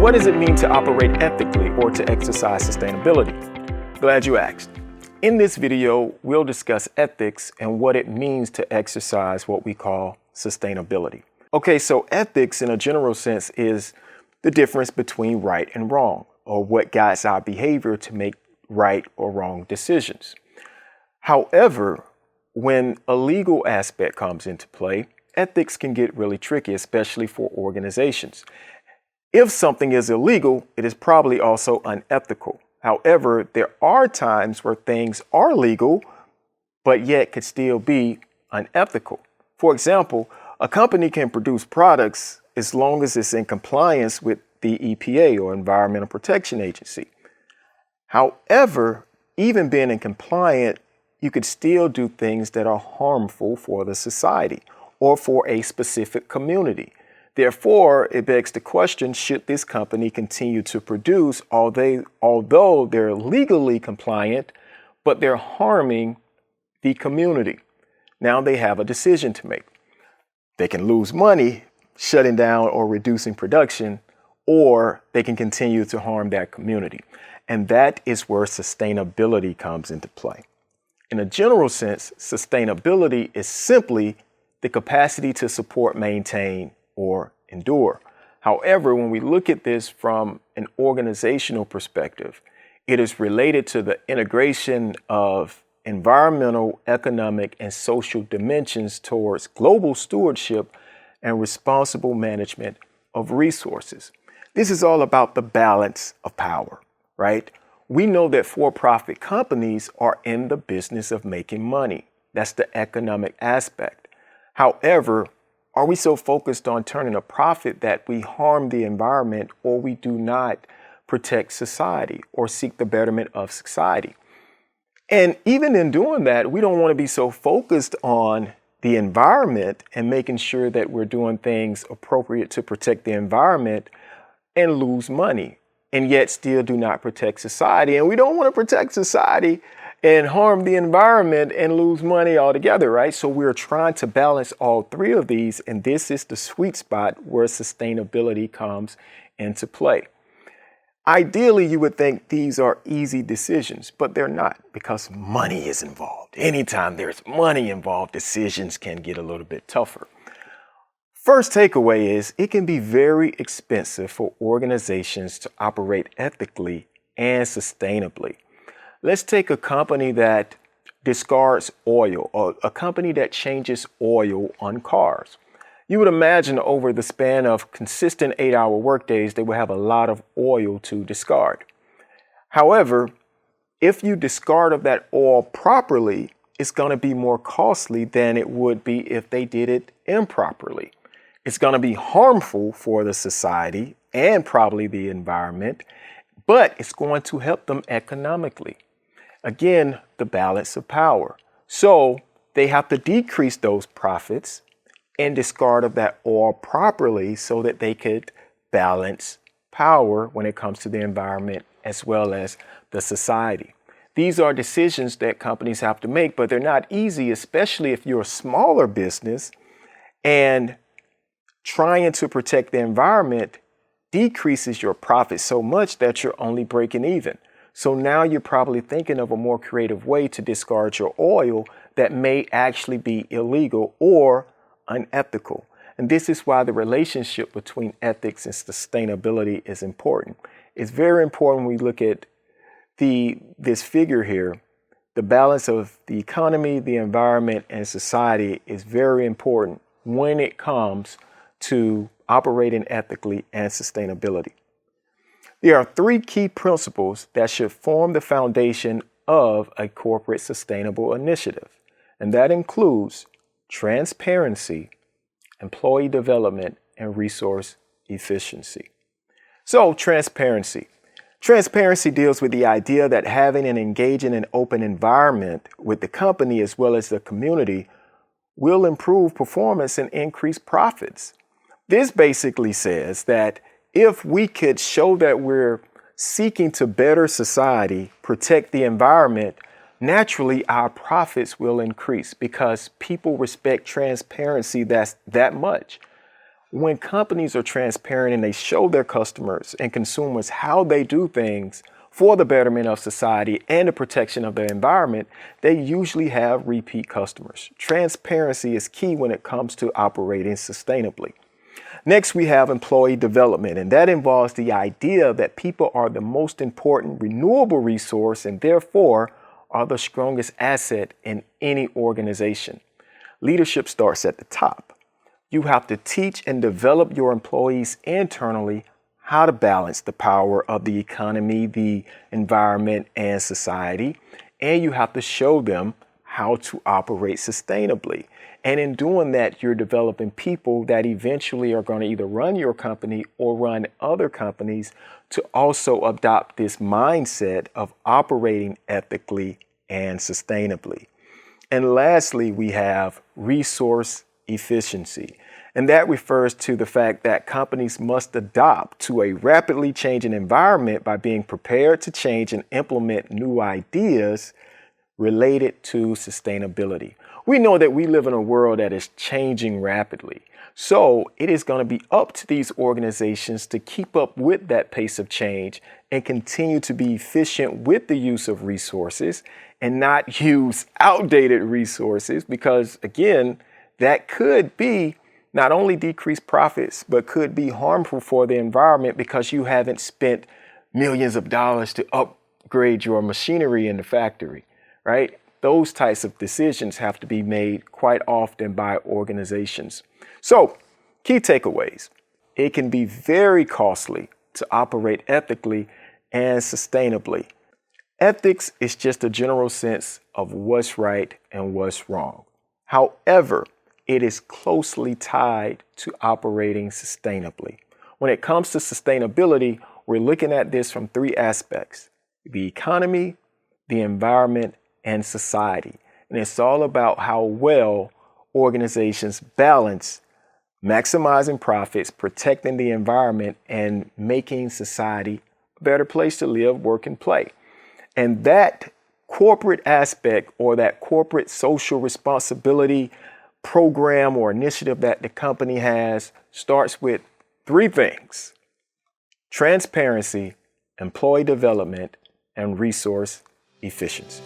what does it mean to operate ethically or to exercise sustainability? Glad you asked. In this video, we'll discuss ethics and what it means to exercise what we call sustainability. Okay, so ethics in a general sense is the difference between right and wrong, or what guides our behavior to make right or wrong decisions. However, when a legal aspect comes into play, ethics can get really tricky, especially for organizations. If something is illegal, it is probably also unethical. However, there are times where things are legal, but yet could still be unethical. For example, a company can produce products as long as it's in compliance with the EPA or Environmental Protection Agency. However, even being in compliance, you could still do things that are harmful for the society or for a specific community. Therefore, it begs the question, should this company continue to produce although they're legally compliant, but they're harming the community? Now they have a decision to make. They can lose money shutting down or reducing production, or they can continue to harm that community. And that is where sustainability comes into play. In a general sense, sustainability is simply the capacity to support, maintain, or endure. However, when we look at this from an organizational perspective, it is related to the integration of environmental, economic, and social dimensions towards global stewardship and responsible management of resources. This is all about the balance of power, right? We know that for-profit companies are in the business of making money. That's the economic aspect. However, are we so focused on turning a profit that we harm the environment, or we do not protect society or seek the betterment of society? And even in doing that, we don't want to be so focused on the environment and making sure that we're doing things appropriate to protect the environment and lose money, and yet still do not protect society. And we don't want to protect society and harm the environment and lose money altogether, right? So we're trying to balance all three of these, and this is the sweet spot where sustainability comes into play. Ideally, you would think these are easy decisions, but they're not, because money is involved. Anytime there's money involved, decisions can get a little bit tougher. First takeaway is it can be very expensive for organizations to operate ethically and sustainably. Let's take a company that discards oil, or a company that changes oil on cars. You would imagine over the span of consistent 8-hour workdays, they would have a lot of oil to discard. However, if you discard of that oil properly, it's going to be more costly than it would be if they did it improperly. It's going to be harmful for the society and probably the environment, but it's going to help them economically. Again, the balance of power. So they have to decrease those profits and discard of that oil properly so that they could balance power when it comes to the environment as well as the society. These are decisions that companies have to make, but they're not easy, especially if you're a smaller business and trying to protect the environment decreases your profit so much that you're only breaking even. So now you're probably thinking of a more creative way to discard your oil that may actually be illegal or unethical. And this is why the relationship between ethics and sustainability is important. It's very important when we look at this figure here. The balance of the economy, the environment, and society is very important when it comes to operating ethically and sustainability. There are three key principles that should form the foundation of a corporate sustainable initiative, and that includes transparency, employee development, and resource efficiency. So, transparency. Transparency deals with the idea that having an engaging and open environment with the company as well as the community will improve performance and increase profits. This basically says that if we could show that we're seeking to better society, protect the environment, naturally our profits will increase because people respect transparency that much. When companies are transparent and they show their customers and consumers how they do things for the betterment of society and the protection of the environment, they usually have repeat customers. Transparency is key when it comes to operating sustainably. Next, we have employee development, and that involves the idea that people are the most important renewable resource and therefore are the strongest asset in any organization. Leadership starts at the top. You have to teach and develop your employees internally how to balance the power of the economy, the environment, and society, and you have to show them how to operate sustainably. And in doing that, you're developing people that eventually are going to either run your company or run other companies to also adopt this mindset of operating ethically and sustainably. And lastly, we have resource efficiency. And that refers to the fact that companies must adapt to a rapidly changing environment by being prepared to change and implement new ideas related to sustainability. We know that we live in a world that is changing rapidly. So it is going to be up to these organizations to keep up with that pace of change and continue to be efficient with the use of resources and not use outdated resources because, again, that could be not only decrease profits, but could be harmful for the environment because you haven't spent millions of dollars to upgrade your machinery in the factory, right? Those types of decisions have to be made quite often by organizations. So, key takeaways. It can be very costly to operate ethically and sustainably. Ethics is just a general sense of what's right and what's wrong. However, it is closely tied to operating sustainably. When it comes to sustainability, we're looking at this from three aspects: the economy, the environment, and society. And it's all about how well organizations balance maximizing profits, protecting the environment, and making society a better place to live, work, and play. And that corporate aspect or that corporate social responsibility program or initiative that the company has starts with three things: transparency, employee development, and resource efficiency.